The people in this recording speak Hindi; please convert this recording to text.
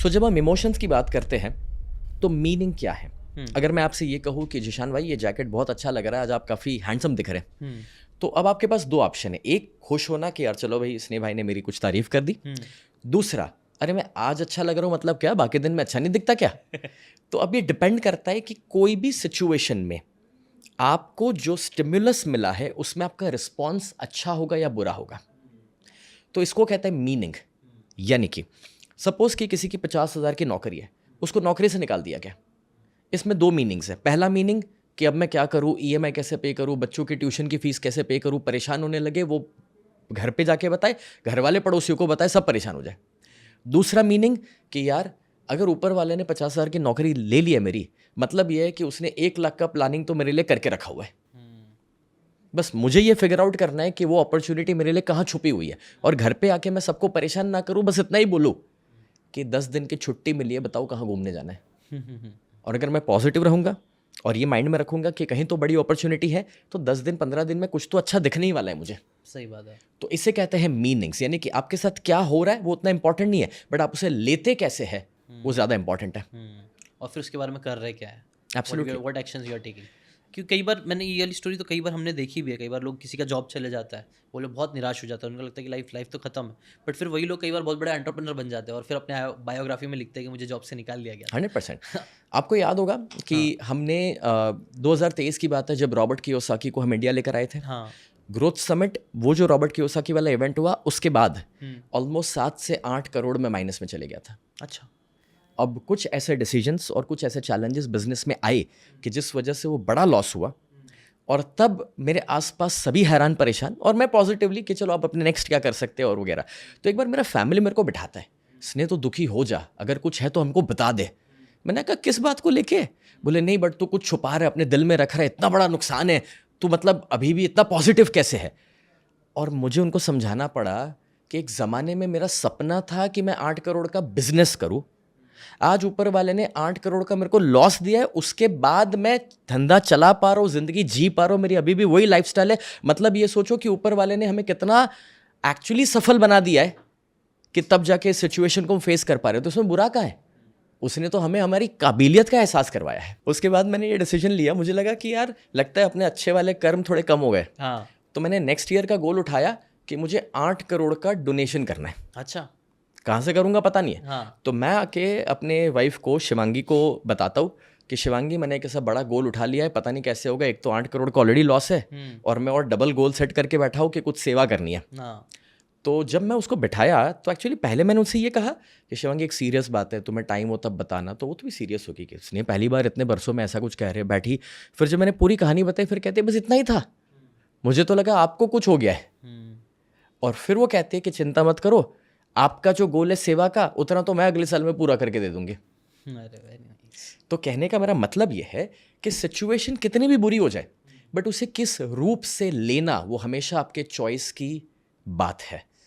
सो जब हम इमोशंस की बात करते हैं तो मीनिंग क्या है? अगर मैं आपसे ये कहूँ कि जिशान भाई ये जैकेट बहुत अच्छा लग रहा है, आज आप काफ़ी हैंडसम दिख रहे हैं, तो अब आपके पास दो ऑप्शन है। एक, खुश होना कि यार चलो भाई स्नेह भाई ने मेरी कुछ तारीफ कर दी। दूसरा, अरे मैं आज अच्छा लग रहा हूँ मतलब क्या, बाकी दिन में अच्छा नहीं दिखता क्या? तो अब ये डिपेंड करता है कि कोई भी सिचुएशन में आपको जो स्टिमुलस मिला है उसमें आपका रिस्पॉन्स अच्छा होगा या बुरा होगा। तो इसको कहते हैं मीनिंग। यानी कि सपोज कि किसी की 50,000 की नौकरी है, उसको नौकरी से निकाल दिया गया। इसमें दो मीनिंग्स है। पहला मीनिंग कि अब मैं क्या करूँ, ईएमआई कैसे पे करूँ, बच्चों की ट्यूशन की फीस कैसे पे करूँ, परेशान होने लगे, वो घर पे जाके बताए, घर वाले पड़ोसियों को बताए, सब परेशान हो जाए। दूसरा मीनिंग कि यार अगर ऊपर वाले ने 50,000 की नौकरी ले ली है मेरी, मतलब ये है कि उसने 1 लाख का प्लानिंग तो मेरे लिए करके रखा हुआ है। बस मुझे ये फिगर आउट करना है कि वो अपॉर्चुनिटी मेरे लिए कहाँ छुपी हुई है, और घर पे आके मैं सबको परेशान ना करूँ, बस इतना ही बोलूँ कि 10 दिन की छुट्टी मिली है, बताओ कहाँ घूमने जाना है। और अगर मैं पॉजिटिव रहूँगा और ये माइंड में रखूँगा कि कहीं तो बड़ी अपॉर्चुनिटी है, तो 10 दिन 15 दिन में कुछ तो अच्छा दिखने ही वाला है मुझे। सही बात है। तो इसे कहते हैं मीनिंग्स। यानी कि आपके साथ क्या हो रहा है वो उतना इंपॉर्टेंट नहीं है, बट आप उसे लेते कैसे है वो ज़्यादा इंपॉर्टेंट है। और फिर उसके बारे में कर रहे क्या है, absolutely. What actions you are taking. क्योंकि कई बार मैंने ये वाली स्टोरी तो कई बार हमने देखी भी है। कई बार लोग, किसी का जॉब चले जाता है, वो लोग बहुत निराश हो जाता है, उनको लगता है कि लाइफ तो खत्म है। बट फिर वही लोग कई बार बहुत बड़े एंटरप्रेन्योर बन जाते हैं और फिर अपने बायोग्राफी में लिखते हैं कि मुझे जॉब से निकाल दिया गया 100%। आपको याद होगा कि हमने 2023 की बात है जब रॉबर्ट कियोसाकी को हम इंडिया लेकर आए थे। हाँ। ग्रोथ समिट, वो जो रॉबर्ट कियोसाकी वाला इवेंट हुआ, उसके बाद ऑलमोस्ट 7 से 8 करोड़ में माइनस में चले गया था। अच्छा। अब कुछ ऐसे डिसीजंस और कुछ ऐसे चैलेंजेस बिजनेस में आए कि जिस वजह से वो बड़ा लॉस हुआ, और तब मेरे आसपास सभी हैरान परेशान, और मैं पॉजिटिवली कि चलो आप अपने नेक्स्ट क्या कर सकते हैं और वगैरह। तो एक बार मेरा फैमिली मेरे को बिठाता है, स्नेह तो दुखी हो जा, अगर कुछ है तो हमको बता दे। मैंने कहा किस बात को लेके? बोले नहीं बट तू कुछ छुपा रहा है, अपने दिल में रख रहा है, इतना बड़ा नुकसान है, तू मतलब अभी भी इतना पॉजिटिव कैसे है? और मुझे उनको समझाना पड़ा कि एक ज़माने में मेरा सपना था कि मैं 8 करोड़ का बिजनेस करूं, आज ऊपर वाले ने 8 करोड़ का मेरे को लॉस दिया है, उसके बाद मैं धंधा चला पा रहा हूँ, जिंदगी जी पा रहा हूँ, मेरी अभी भी वही लाइफस्टाइल है। मतलब ये सोचो कि ऊपर वाले ने हमें कितना एक्चुअली सफल बना दिया है कि तब जाके सिचुएशन को हम फेस कर पा रहे हो। तो उसमें बुरा क्या है? उसने तो हमें हमारी काबिलियत का एहसास करवाया है। उसके बाद मैंने ये डिसीजन लिया, मुझे लगा कि यार लगता है अपने अच्छे वाले कर्म थोड़े कम हो गए। हाँ। तो मैंने नेक्स्ट ईयर का गोल उठाया कि मुझे 8 करोड़ का डोनेशन करना है। अच्छा। कहाँ से करूँगा पता नहीं है। हाँ। तो मैं आके अपने वाइफ को, शिवांगी को बताता हूँ कि शिवांगी मैंने एक ऐसा बड़ा गोल उठा लिया है, पता नहीं कैसे होगा, एक तो 8 करोड़ का ऑलरेडी लॉस है, और मैं और डबल गोल सेट करके बैठा हूँ कि कुछ सेवा करनी है। हाँ। तो जब मैं उसको बिठाया तो एक्चुअली पहले मैंने उनसे ये कहा कि शिवांगी एक सीरियस बात है, तुम्हें टाइम हो तब बताना। तो वो तो भी सीरियस होगी कि इसने पहली बार इतने बरसों में ऐसा कुछ कह रहे, बैठी। फिर जब मैंने पूरी कहानी बताई, फिर कहते बस इतना ही था, मुझे तो लगा आपको कुछ हो गया है। और फिर वो कहते हैं कि चिंता मत करो, आपका जो गोल है सेवा का, उतना तो मैं अगले साल में पूरा करके दे दूंगी। अरे वेरी नाइस। तो कहने का मेरा मतलब ये है कि सिचुएशन कितनी भी बुरी हो जाए, बट उसे किस रूप से लेना वो हमेशा आपके चॉइस की बात है।